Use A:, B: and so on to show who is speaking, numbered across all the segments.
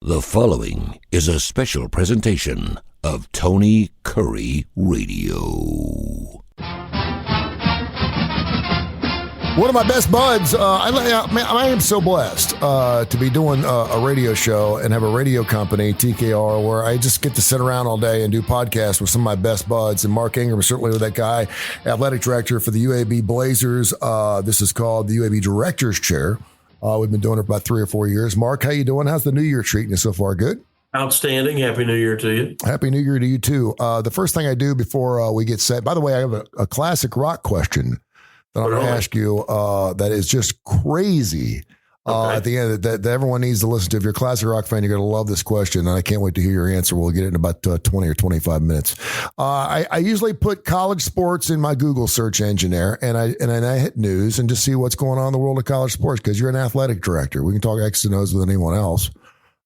A: The following is a special presentation of Tony Kurre Radio.
B: One of my best buds, I am so blessed to be doing a radio show and have a radio company, TKR, where I just get to sit around all day and do podcasts with some of my best buds. And Mark Ingram is certainly that guy, athletic director for the UAB Blazers. This is called the UAB Director's Chair. We've been doing it for about 3 or 4 years. Mark, how you doing? How's the new year treating you so far? Good?
C: Outstanding. Happy New Year to you.
B: Happy New Year to you, too. The first thing I do before we get set, by the way, I have a classic rock question that I'm going to ask you that is just crazy. At the end, that everyone needs to listen to. If you're a classic rock fan, you're going to love this question, and I can't wait to hear your answer. We'll get it in about 20 or 25 minutes. I usually put college sports in my Google search engine there, and I hit news and just see what's going on in the world of college sports because you're an athletic director. We can talk X and O's with anyone else.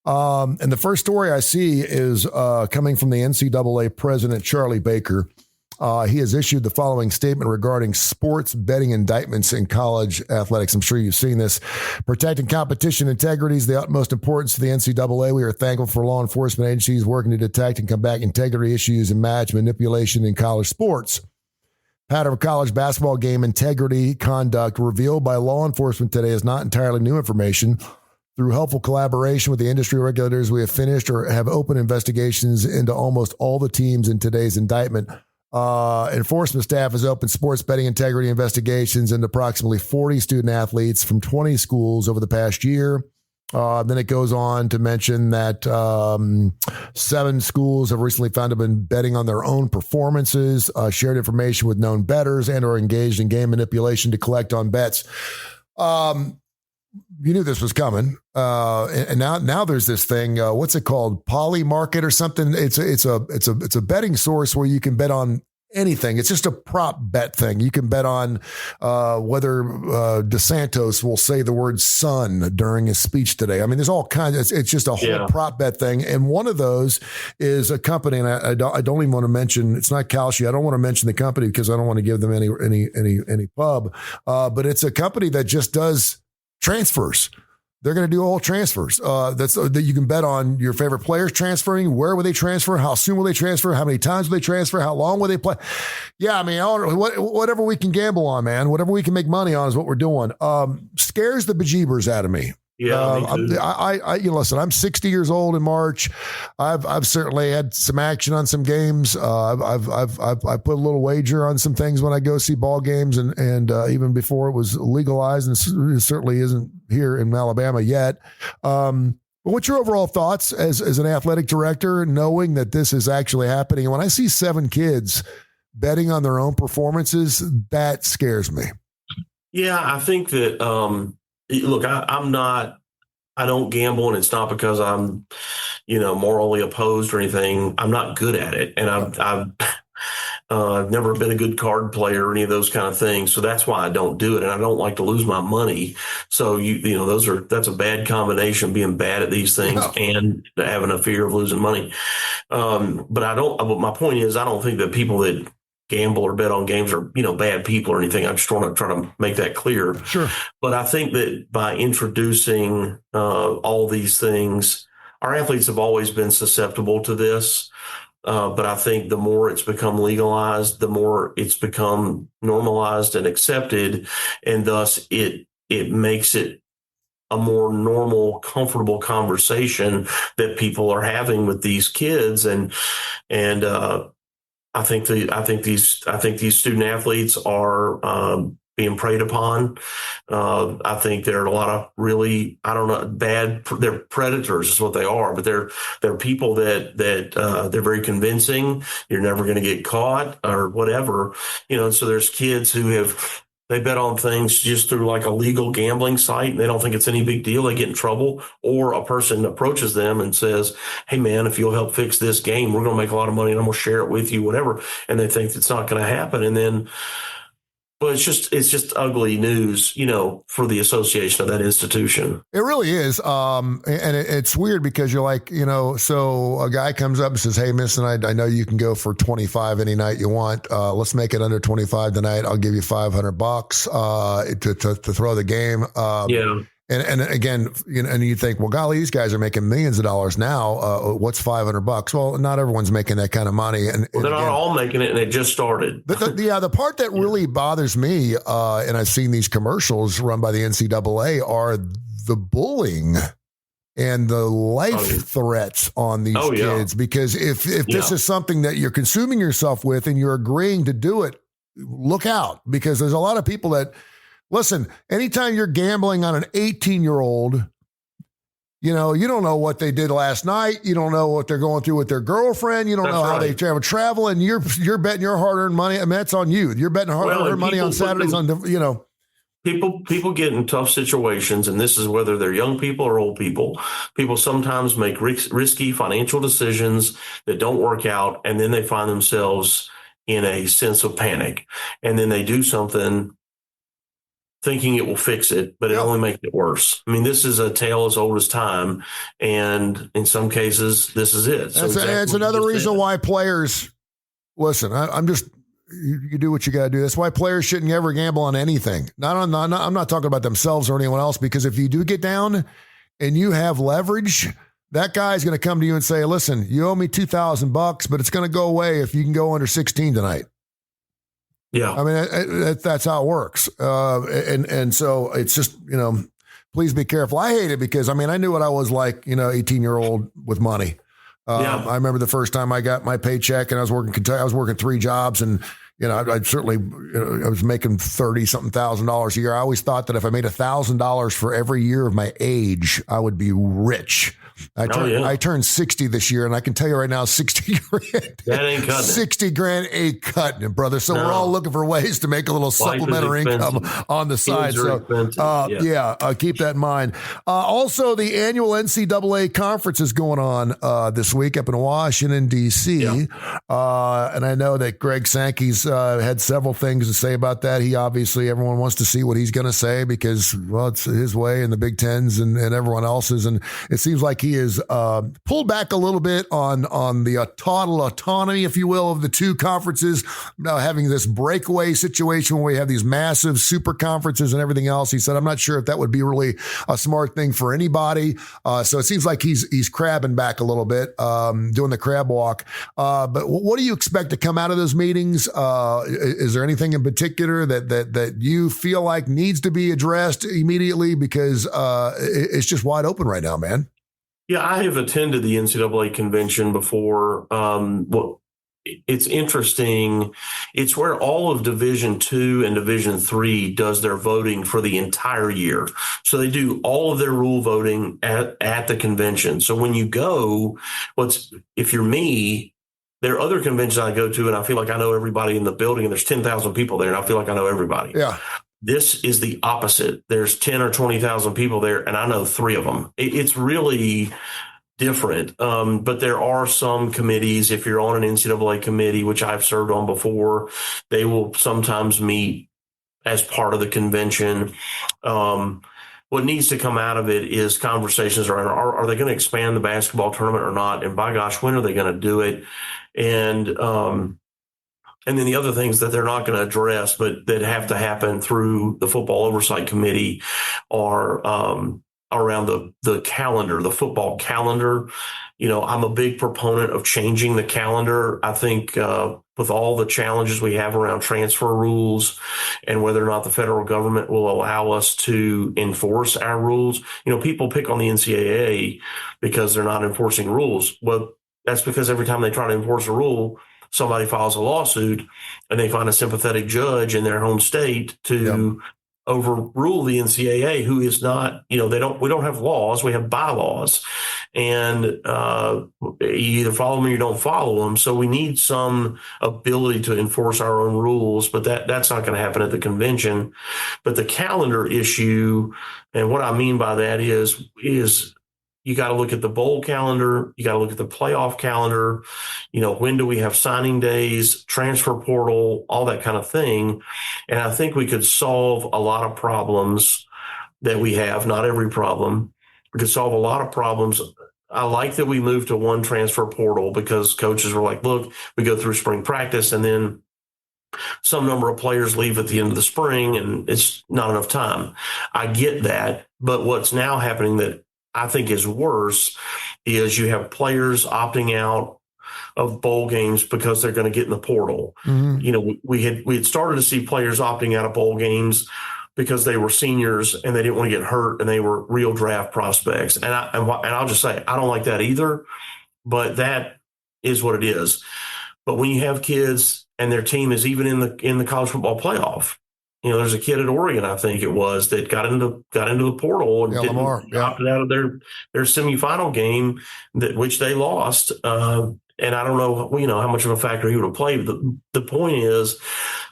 B: And the first story I see is coming from the NCAA president, Charlie Baker. He has issued the following statement regarding sports betting indictments in college athletics. I'm sure you've seen this. Protecting competition integrity is the utmost importance to the NCAA. We are thankful for law enforcement agencies working to detect and combat integrity issues and match manipulation in college sports. Pattern of college basketball game integrity conduct revealed by law enforcement today is not entirely new information. Through helpful collaboration with the industry regulators, we have finished or have open investigations into almost all the teams in today's indictment. Enforcement staff has opened sports betting integrity investigations into approximately 40 student athletes from 20 schools over the past year. Then it goes on to mention that 7 schools have recently found to have been betting on their own performances, shared information with known bettors, and are engaged in game manipulation to collect on bets. You knew this was coming, and now there's this thing. What's it called? Poly Market or something? It's a betting source where you can bet on anything. It's just a prop bet thing. You can bet on whether DeSantos will say the word "son" during his speech today. I mean, there's all kinds. It's just a whole prop bet thing. And one of those is a company, and I don't even want to mention. It's not Kalshi. I don't want to mention the company because I don't want to give them any pub. But it's a company that just does transfers. They're going to do all transfers. That you can bet on your favorite players transferring. Where will they transfer? How soon will they transfer? How many times will they transfer? How long will they play? Yeah, I mean, whatever we can gamble on, man. Whatever we can make money on is what we're doing. Scares the bejeebers out of me.
C: Yeah,
B: listen, I'm 60 years old in March. I've certainly had some action on some games. I've put a little wager on some things when I go see ball games, and even before it was legalized, and it certainly isn't here in Alabama yet. But what's your overall thoughts as an athletic director, knowing that this is actually happening? And when I see 7 kids betting on their own performances, that scares me.
C: Yeah, I think that. Look, I don't gamble, and it's not because I'm, morally opposed or anything. I'm not good at it. And I've never been a good card player or any of those kind of things. So that's why I don't do it. And I don't like to lose my money. So, that's a bad combination, being bad at these things and having a fear of losing money. But my point is, I don't think that people that gamble or bet on games are, bad people or anything. I just want to try to make that clear.
B: Sure.
C: But I think that by introducing all these things, our athletes have always been susceptible to this. But I think the more it's become legalized, the more it's become normalized and accepted. And thus it makes it a more normal, comfortable conversation that people are having with these kids. And I think these student athletes are being preyed upon. I think there are a lot of really, they're predators is what they are, but they're people that they're very convincing. You're never going to get caught or whatever, so there's kids who they bet on things just through like a legal gambling site, and they don't think it's any big deal. They get in trouble, or a person approaches them and says, "Hey man, if you'll help fix this game, we're going to make a lot of money and I'm going to share it with you," whatever. And they think it's not going to happen. And then, but it's just ugly news, for the association of that institution.
B: It really is. And it's weird because you're like, so a guy comes up and says, "Hey, miss, and I know you can go for 25 any night you want. Let's make it under 25 tonight. I'll give you $500 to throw the game." And again, and you think, well, golly, these guys are making millions of dollars now. What's $500? Well, not everyone's making that kind of money. And
C: they're not all making it, and it just started.
B: The part that really bothers me, and I've seen these commercials run by the NCAA, are the bullying and the life threats on these kids. Because if this is something that you're consuming yourself with and you're agreeing to do it, look out, because there's a lot of people that, listen, anytime you're gambling on an 18-year-old, you don't know what they did last night. You don't know what they're going through with their girlfriend. You don't know how they travel, and you're betting your hard-earned money. I mean, that's on you. You're betting hard-earned money on Saturdays
C: People get in tough situations, and this is whether they're young people or old people. People sometimes make risky financial decisions that don't work out, and then they find themselves in a sense of panic. And then they do something thinking it will fix it, but it only makes it worse. I mean, this is a tale as old as time, and in some cases, this is it. So
B: it's another reason why players, listen, I'm just, you do what you got to do. That's why players shouldn't ever gamble on anything. I'm not talking about themselves or anyone else, because if you do get down and you have leverage, that guy's going to come to you and say, listen, you owe me $2,000, but it's going to go away if you can go under 16 tonight.
C: Yeah.
B: I mean, that's how it works. And so it's just, please be careful. I hate it because, I mean, I knew what I was like, 18-year-old with money. I remember the first time I got my paycheck and I was working 3 jobs, and, I certainly, I was making $30,000 a year. I always thought that if I made $1,000 for every year of my age, I would be rich. I turned 60 this year, and I can tell you right now, 60 grand.
C: That ain't cutting it.
B: 60 grand ain't cutting it, brother. So we're all looking for ways to make a little supplementary income on the side. So keep that in mind. Also, the annual NCAA conference is going on this week up in Washington, D.C. And I know that Greg Sankey's had several things to say about that. Everyone wants to see what he's going to say because, well, it's his way and the Big Tens and everyone else's. And it seems like he is pulled back a little bit on the total autonomy, if you will, of the two conferences, having this breakaway situation where we have these massive super conferences and everything else. He said, I'm not sure if that would be really a smart thing for anybody. So it seems like he's crabbing back a little bit, doing the crab walk. But what do you expect to come out of those meetings? Is there anything in particular that you feel like needs to be addressed immediately? Because it's just wide open right now, man.
C: Yeah, I have attended the NCAA convention before. It's interesting. It's where all of Division II and Division III does their voting for the entire year. So they do all of their rule voting at the convention. So when you go, if you're me, there are other conventions I go to, and I feel like I know everybody in the building, and there's 10,000 people there, and I feel like I know everybody.
B: Yeah.
C: This is the opposite. There's 10 or 20,000 people there, and I know 3 of them. It's really different. But there are some committees. If you're on an NCAA committee, which I've served on before, they will sometimes meet as part of the convention. What needs to come out of it is conversations around, are they going to expand the basketball tournament or not? And by gosh, when are they going to do it? And then the other things that they're not going to address, but that have to happen through the Football Oversight Committee are around the calendar, the football calendar. I'm a big proponent of changing the calendar. I think with all the challenges we have around transfer rules and whether or not the federal government will allow us to enforce our rules. People pick on the NCAA because they're not enforcing rules. Well, that's because every time they try to enforce a rule, somebody files a lawsuit and they find a sympathetic judge in their home state to overrule the NCAA, who is not, we don't have laws, we have bylaws, and you either follow them or you don't follow them. So we need some ability to enforce our own rules, but that's not going to happen at the convention. But the calendar issue, and what I mean by that is you got to look at the bowl calendar. You got to look at the playoff calendar. When do we have signing days, transfer portal, all that kind of thing. And I think we could solve a lot of problems that we have, not every problem. We could solve a lot of problems. I like that we moved to one transfer portal because coaches were like, look, we go through spring practice and then some number of players leave at the end of the spring and it's not enough time. I get that. But what's now happening that I think is worse is you have players opting out of bowl games because they're going to get in the portal.
B: Mm-hmm.
C: You know, we had started to see players opting out of bowl games because they were seniors and they didn't want to get hurt and they were real draft prospects. And I'll just say, I don't like that either, but that is what it is. But when you have kids and their team is even in the college football playoff, you know, there's a kid at Oregon, I think it was, that got into the portal and opted out of their semifinal game, which they lost. And I don't know, you know, how much of a factor he would have played. But the point is,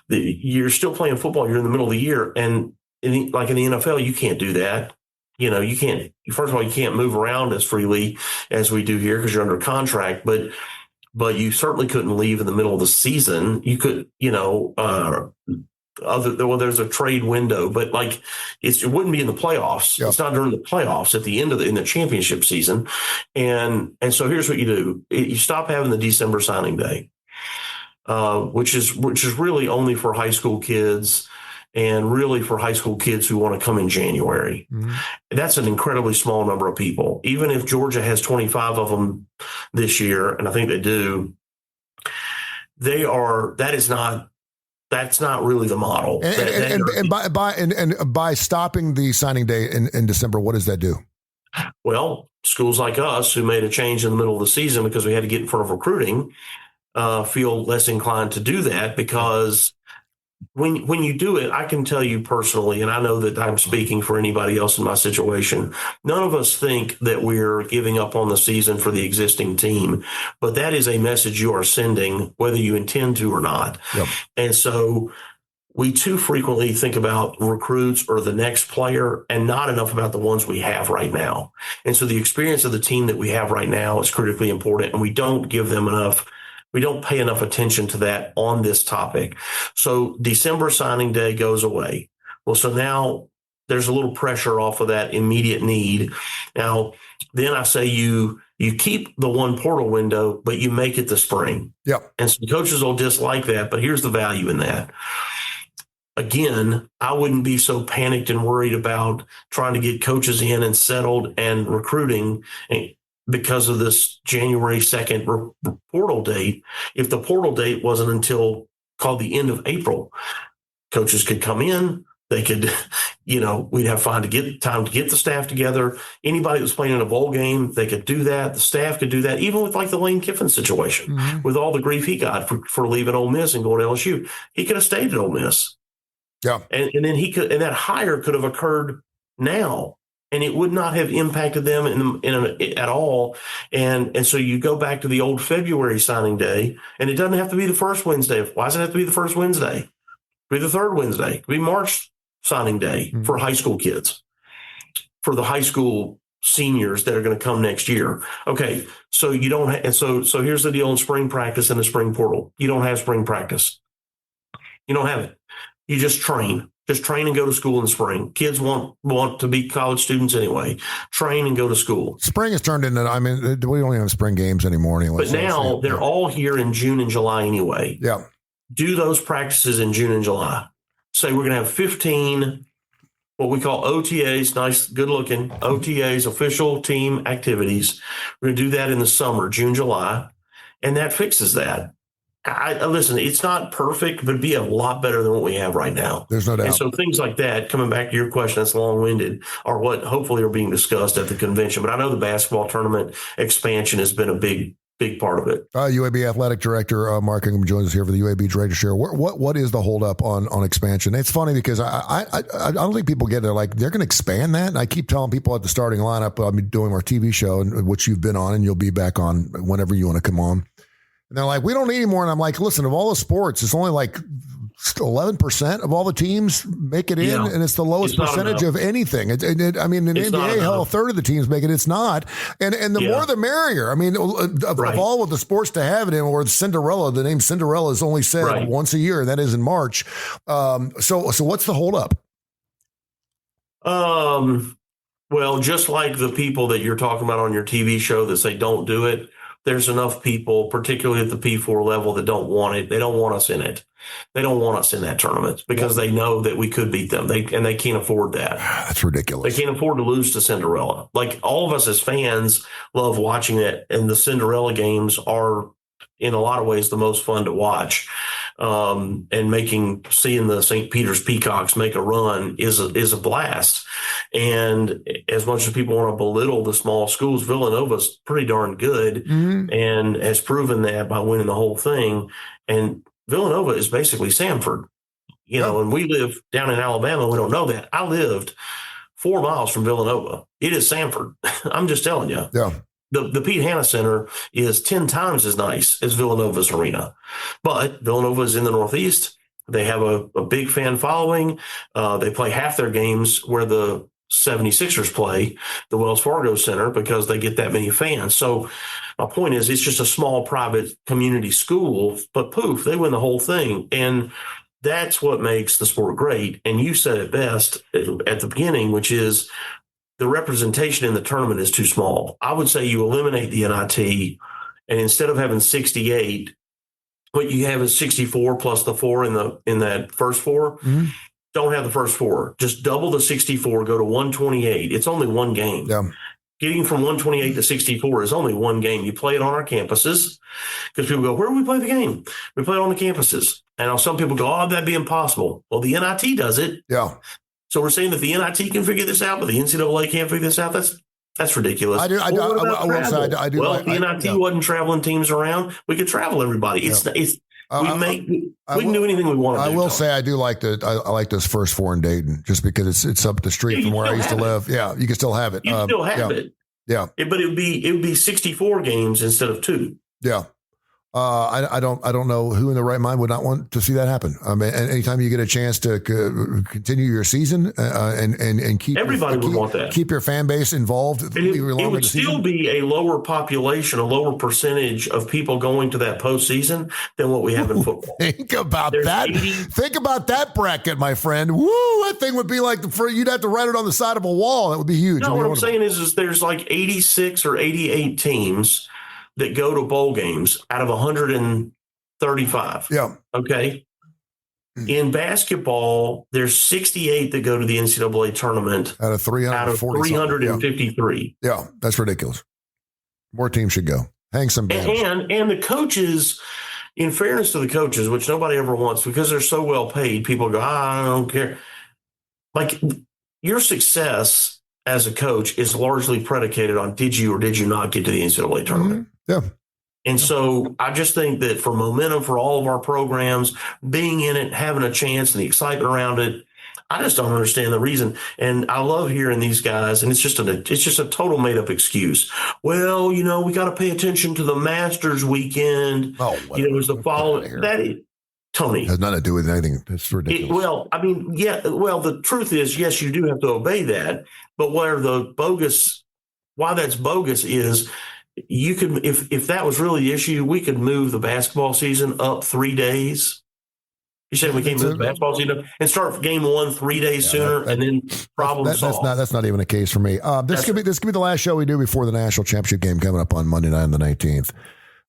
C: you're still playing football. You're in the middle of the year, and like in the NFL, you can't do that. You know, you can't. First of all, you can't move around as freely as we do here because you're under contract. But you certainly couldn't leave in the middle of the season. You could, you know, there's a trade window, but like it wouldn't be in the playoffs. Yep. It's not during the playoffs at the end of in the championship season. And so here's what you do. You stop having the December signing day, which is really only for high school kids and really for high school kids who want to come in January. Mm-hmm. That's an incredibly small number of people. Even if Georgia has 25 of them this year, and I think they do, that's not really the model.
B: And by stopping the signing day in December, what does that do?
C: Well, schools like us who made a change in the middle of the season because we had to get in front of recruiting feel less inclined to do that because when you do it, I can tell you personally, and I know that I'm speaking for anybody else in my situation, none of us think that we're giving up on the season for the existing team, but that is a message you are sending whether you intend to or not. Yep. And so we too frequently think about recruits or the next player and not enough about the ones we have right now. And so the experience of the team that we have right now is critically important, and we don't give them enough. We don't pay enough attention to that on this topic. So December signing day goes away. Well, so now there's a little pressure off of that immediate need. Now, then I say you keep the one portal window, but you make it the spring.
B: Yep.
C: And some coaches will dislike that, but here's the value in that. Again, I wouldn't be so panicked and worried about trying to get coaches in and settled and recruiting because of this January 2nd portal date. If the portal date wasn't until called the end of April, coaches could come in. They could, you know, we'd have time to get the staff together. Anybody that was playing in a bowl game, they could do that. The staff could do that, even with like the Lane Kiffin situation, with all the grief he got for leaving Ole Miss and going to LSU. He could have stayed at Ole Miss.
B: Yeah.
C: And then and that hire could have occurred now. And it would not have impacted them at all. And so you go back to the old February signing day, and it doesn't have to be the first Wednesday. Why does it have to be the first Wednesday? It could be the third Wednesday. It could be March signing day for high school kids, for the high school seniors that are going to come next year. Okay, so you don't and so here's the deal in spring practice and the spring portal. You don't have spring practice. You don't have it. You just train. Just train and go to school in the spring. Kids want to be college students anyway. Train and go to school.
B: Spring has turned into, I mean, we don't even have spring games anymore anyway.
C: But now they're all here in June and July anyway.
B: Yeah.
C: Do those practices in June and July. Say we're going to have 15, what we call OTAs, nice, good looking OTAs, official team activities. We're going to do that in the summer, June, July, and that fixes that. Listen, it's not perfect, but it'd be a lot better than what we have right now.
B: There's no doubt.
C: And so things like that, coming back to your question, that's long-winded, are what hopefully are being discussed at the convention. But I know the basketball tournament expansion has been a big part of it.
B: UAB Athletic Director Mark Ingram joins us here for the UAB Director Share. What is the holdup on expansion? It's funny because I don't think people get it. Like, they're going to expand that. And I keep telling people at the starting lineup, I'm doing our TV show, which you've been on, and you'll be back on whenever you want to come on. And they're like, we don't need any more. And I'm like, listen, of all the sports, it's only like 11% of all the teams make it in, and it's the lowest percentage of anything. I mean, in NBA, hell, a third of the teams make it. It's not. And the more the merrier. I mean, of all of the sports to have it in, or Cinderella, the name Cinderella is only said once a year, and that is in March. So what's the holdup?
C: Well, just like the people that you're talking about on your TV show that say don't do it, there's enough people, particularly at the P4 level, that don't want it. They don't want us in it. They don't want us in that tournament because they know that we could beat them. They can't afford that.
B: That's ridiculous.
C: They can't afford to lose to Cinderella. Like, all of us as fans love watching it, and the Cinderella games are, in a lot of ways, the most fun to watch. And seeing the St. Peter's Peacocks make a run is a blast. And as much as people want to belittle the small schools, Villanova's pretty darn good and has proven that by winning the whole thing. And Villanova is basically Samford, and we live down in Alabama. We don't know that. I lived 4 miles from Villanova. It is Samford. I'm just telling you.
B: Yeah.
C: The Pete Hanna Center is 10 times as nice as Villanova's arena. But Villanova is in the Northeast. They have a big fan following. They play half their games where the 76ers play, the Wells Fargo Center, because they get that many fans. So my point is, it's just a small private community school, but poof, they win the whole thing. And that's what makes the sport great. And you said it best at the beginning, which is the representation in the tournament is too small. I would say you eliminate the NIT, and instead of having 68, what you have is 64 plus the 4 in that first 4. Don't have the first 4. Just double the 64, go to 128. It's only one game.
B: Yeah.
C: Getting from 128 to 64 is only one game. You play it on our campuses because people go, where do we play the game? We play it on the campuses. And some people go, oh, that'd be impossible. Well, the NIT does it.
B: Yeah.
C: So we're saying that the NIT can figure this out, but the NCAA can't figure this out. That's ridiculous.
B: If the
C: NIT wasn't traveling teams around, we could travel everybody. We can do anything we want to do.
B: I will say I like this first 4 in Dayton just because it's up the street from where I used to live. Yeah, you can still have it.
C: You can still have it.
B: Yeah.
C: But it would be 64 games instead of 2.
B: Yeah. I don't know who in their right mind would not want to see that happen. I mean, anytime you get a chance to continue your season and keep
C: everybody would want that.
B: Keep your fan base involved.
C: It would still be a lower population, a lower percentage of people going to that postseason than what we have in football.
B: Think about that. Think about that bracket, my friend. Woo! That thing would be like you'd have to write it on the side of a wall. That would be huge.
C: No, what I'm saying is there's like 86 or 88 teams that go to bowl games out of 135.
B: Yeah.
C: Okay. In basketball, there's 68 that go to the NCAA tournament
B: out of
C: 353.
B: Yeah, that's ridiculous. More teams should go. Hang some banners.
C: And the coaches, in fairness to the coaches, which nobody ever wants because they're so well paid, people go, I don't care. Like, your success as a coach is largely predicated on did you or did you not get to the NCAA tournament?
B: Yeah.
C: And so I just think that for momentum for all of our programs, being in it, having a chance and the excitement around it, I just don't understand the reason. And I love hearing these guys, and it's just a total made up excuse. Well, we got to pay attention to the Masters weekend. It was the following Tony.
B: It has nothing to do with anything. It's ridiculous.
C: The truth is, yes, you do have to obey that. But why that's bogus is you could, if that was really the issue, we could move the basketball season up 3 days. You said we can't move the basketball season and start game 1 3 days sooner, and then problem solved.
B: That's not even a case for me. This could be the last show we do before the national championship game coming up on Monday night on the 19th.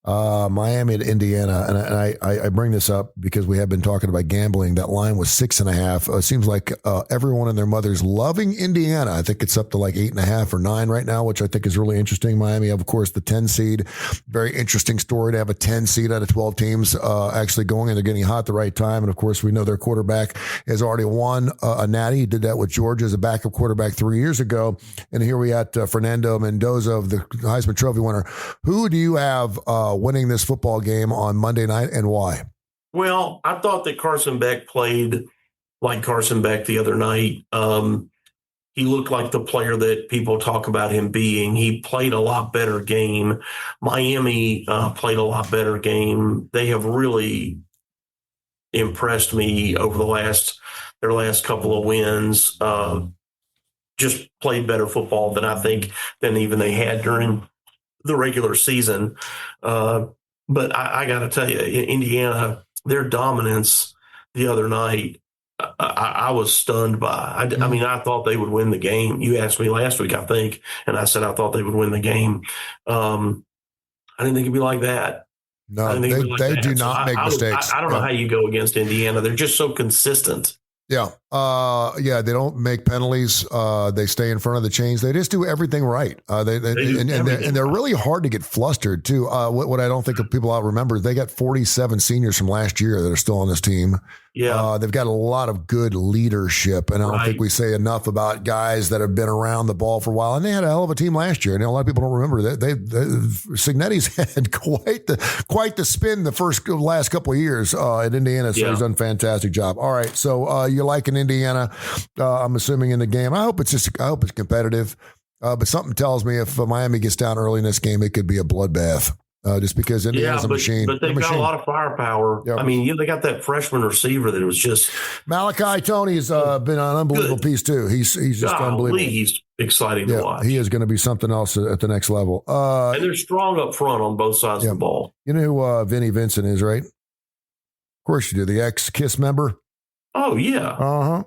B: Miami to Indiana, and I bring this up because we have been talking about gambling. That line was 6.5. It seems like everyone and their mother's loving Indiana. I think it's up to like 8.5 or 9 right now, which I think is really interesting. Miami, of course, the 10 seed. Very interesting story to have a 10 seed out of 12 teams actually going, and they're getting hot at the right time. And of course, we know their quarterback has already won a natty. He did that with Georgia as a backup quarterback 3 years ago. And here we had Fernando Mendoza, of the Heisman Trophy winner. Who do you have winning this football game on Monday night, and why?
C: Well, I thought that Carson Beck played like Carson Beck the other night. He looked like the player that people talk about him being. He played a lot better game. Miami played a lot better game. They have really impressed me over their last couple of wins. Just played better football than even they had during the regular season. But I got to tell you, Indiana, their dominance the other night, I was stunned by. I mean, I thought they would win the game. You asked me last week, I think, and I said I thought they would win the game. I didn't think it'd be like that.
B: No, they do not make mistakes.
C: I don't know how you go against Indiana. They're just so consistent.
B: Yeah. They don't make penalties. They stay in front of the chains. They just do everything right. They're really hard to get flustered too. What I don't think people out remember, they got 47 seniors from last year that are still on this team.
C: Yeah.
B: They've got a lot of good leadership, and I don't think we say enough about guys that have been around the ball for a while. And they had a hell of a team last year. And a lot of people don't remember that Signetti's had quite the spin the last couple of years at Indiana. So he's done a fantastic job. All right, so you're liking Indiana, I'm assuming, in the game. I hope it's competitive. But something tells me if Miami gets down early in this game, it could be a bloodbath. Just because Indiana's a machine.
C: But they've got a lot of firepower. Yep. I mean, they got that freshman receiver that was just
B: Malachi Tony's been an unbelievable piece too. He's just unbelievable.
C: He's exciting to watch.
B: He is going to be something else at the next level.
C: And they're strong up front on both sides of the ball.
B: You know who Vinnie Vincent is, right? Of course you do. The ex-Kiss member.
C: Oh yeah.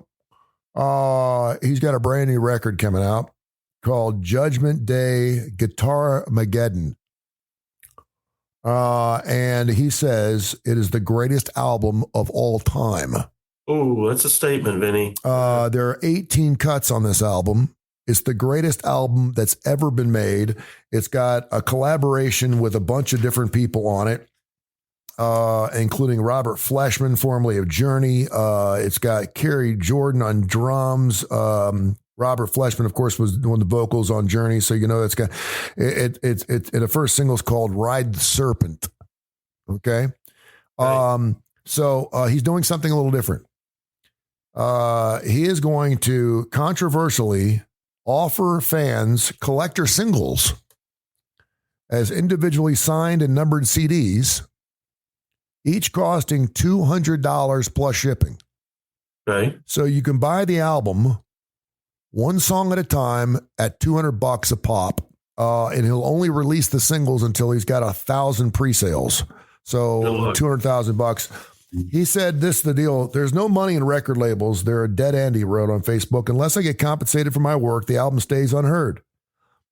B: He's got a brand new record coming out called Judgment Day Guitar Mageddon. And he says it is the greatest album of all time.
C: Oh, that's a statement, Vinny.
B: There are 18 cuts on this album. It's the greatest album that's ever been made. It's got a collaboration with a bunch of different people on it, including Robert Fleshman, formerly of Journey. It's got Kerry Jordan on drums. Robert Fleshman, of course, was doing the vocals on Journey, so you know that's got it. The first single is called "Ride the Serpent." Okay, right. So he's doing something a little different. He is going to controversially offer fans collector singles as individually signed and numbered CDs, each costing $200 plus shipping.
C: Okay,
B: so you can buy the album one song at a time at $200 a pop, and he'll only release the singles until he's got 1,000 pre-sales. So $200,000. He said this is the deal. There's no money in record labels. They're a dead end, he wrote on Facebook. Unless I get compensated for my work, the album stays unheard.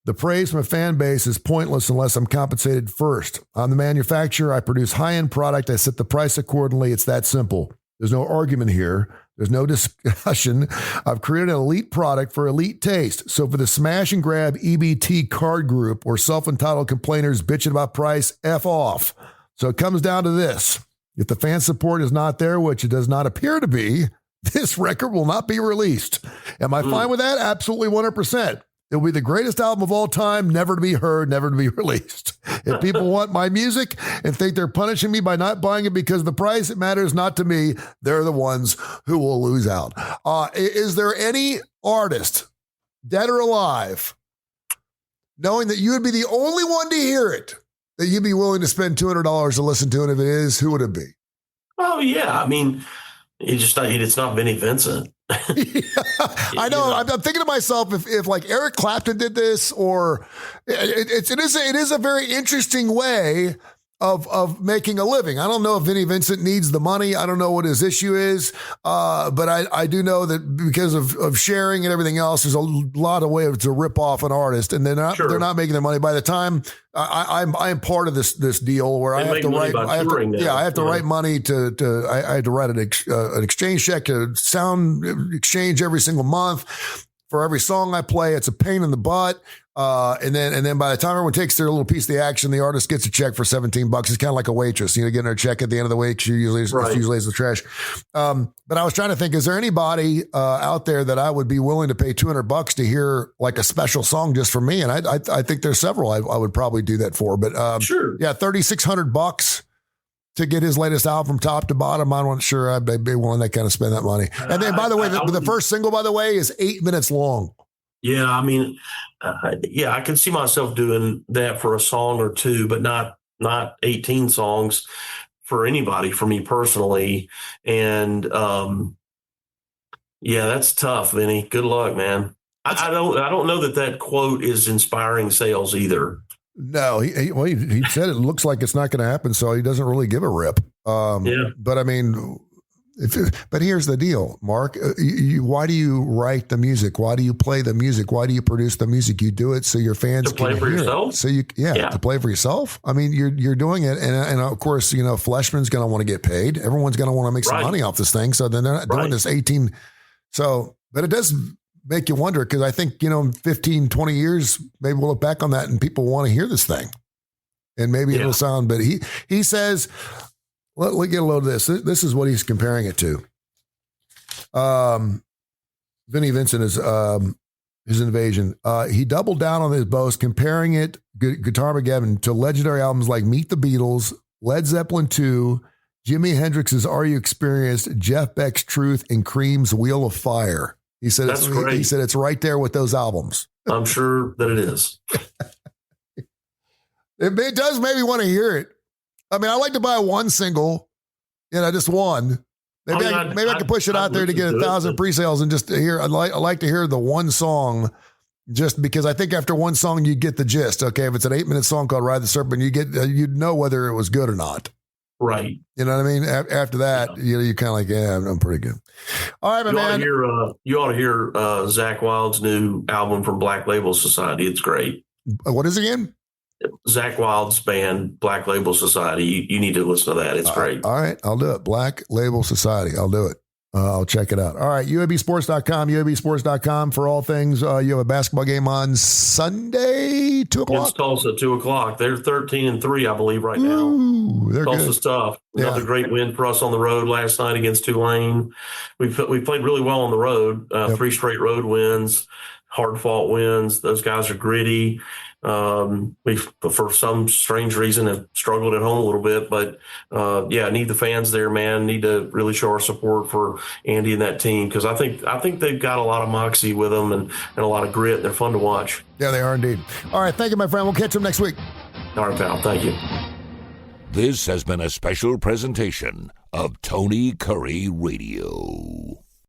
B: The praise from a fan base is pointless unless I'm compensated first. I'm the manufacturer. I produce high-end product. I set the price accordingly. It's that simple. There's no argument here. There's no discussion. I've created an elite product for elite taste. So for the smash and grab EBT card group or self-entitled complainers bitching about price, F off. So it comes down to this. If the fan support is not there, which it does not appear to be, this record will not be released. Am I fine with that? Absolutely 100%. It will be the greatest album of all time, never to be heard, never to be released. If people want my music and think they're punishing me by not buying it because of the price, it matters not to me. They're the ones who will lose out. Is there any artist, dead or alive, knowing that you would be the only one to hear it, that you'd be willing to spend $200 to listen to it? If it is, who would it be?
C: Oh, yeah. I mean, it's not Vinnie Vincent.
B: I know. I'm thinking to myself, if like Eric Clapton did this, or it is a very interesting way of making a living. I don't know if Vinnie Vincent needs the money. I don't know what his issue is, but I do know that because of sharing and everything else, there's a lot of ways to rip off an artist, and they're not making their money. By the time I'm part of this deal where I have to write money to I had to write an exchange check to Sound Exchange every single month for every song I play. It's a pain in the butt. And then by the time everyone takes their little piece of the action, the artist gets a check for $17. It's kind of like a waitress, getting her check at the end of the week. She usually is the trash. But I was trying to think, is there anybody out there that I would be willing to pay $200 to hear like a special song just for me? And I think there's several I would probably do that for. But
C: sure,
B: yeah, $3,600 to get his latest album from top to bottom. I'm not sure I'd be willing to kind of spend that money. And then, by the way, the first single, by the way, is 8 minutes long.
C: Yeah, I mean, I can see myself doing that for a song or two, but not 18 songs for anybody, for me personally. And that's tough, Vinny. Good luck, man. I don't know that quote is inspiring sales either.
B: No, he said it looks like it's not going to happen, so he doesn't really give a rip. But I mean, But here's the deal, Mark. Why do you write the music? Why do you play the music? Why do you produce the music? You do it so your fans
C: to play
B: can
C: for
B: hear
C: yourself.
B: it. So to play for yourself. I mean, you're doing it, and of course, Fleshman's going to want to get paid. Everyone's going to want to make some money off this thing. So then they're not doing this 18. So, but it does make you wonder, because I think, 15, 20 years, maybe we'll look back on that and people want to hear this thing. And maybe it'll sound, but he says, let get a load of this. This is what he's comparing it to. Vinnie Vincent is his invasion. He doubled down on his boast, comparing it, Guitar McGavin, to legendary albums like Meet the Beatles, Led Zeppelin 2, Jimi Hendrix's Are You Experienced, Jeff Beck's Truth, and Cream's Wheel of Fire. He said
C: That's great.
B: He said it's right there with those albums.
C: I'm sure that it is.
B: It does make me want to hear it. I mean, I like to buy one single, just one. Maybe I could push it out there to get 1,000 pre-sales and just hear. I like to hear the one song, just because I think after one song you get the gist. Okay, if it's an 8-minute song called "Ride the Serpent," you'd know whether it was good or not.
C: Right.
B: You know what I mean? After that, you're kind of like, yeah, I'm pretty good. All right, man.
C: You ought to hear Zakk Wylde's new album from Black Label Society. It's great.
B: What is it again?
C: Zakk Wylde's band, Black Label Society. You need to listen to that. It's great.
B: All right, I'll do it. Black Label Society. I'll do it. I'll check it out. All right, UABsports.com, UABsports.com for all things. You have a basketball game on Sunday, 2 o'clock?
C: It's Tulsa, 2 o'clock. They're 13-3, I believe, right now.
B: Ooh, they're
C: Tulsa's
B: good.
C: tough. Another great win for us on the road last night against Tulane. We played really well on the road. 3 straight road wins, hard-fought wins. Those guys are gritty. We, for some strange reason, have struggled at home a little bit, but need the fans there, man. Need to really show our support for Andy and that team, because I think they've got a lot of moxie with them and a lot of grit. They're fun to watch.
B: Yeah, they are indeed. All right, thank you, my friend. We'll catch them next week.
C: All right, pal. Thank you.
A: This has been a special presentation of Tony Curry Radio.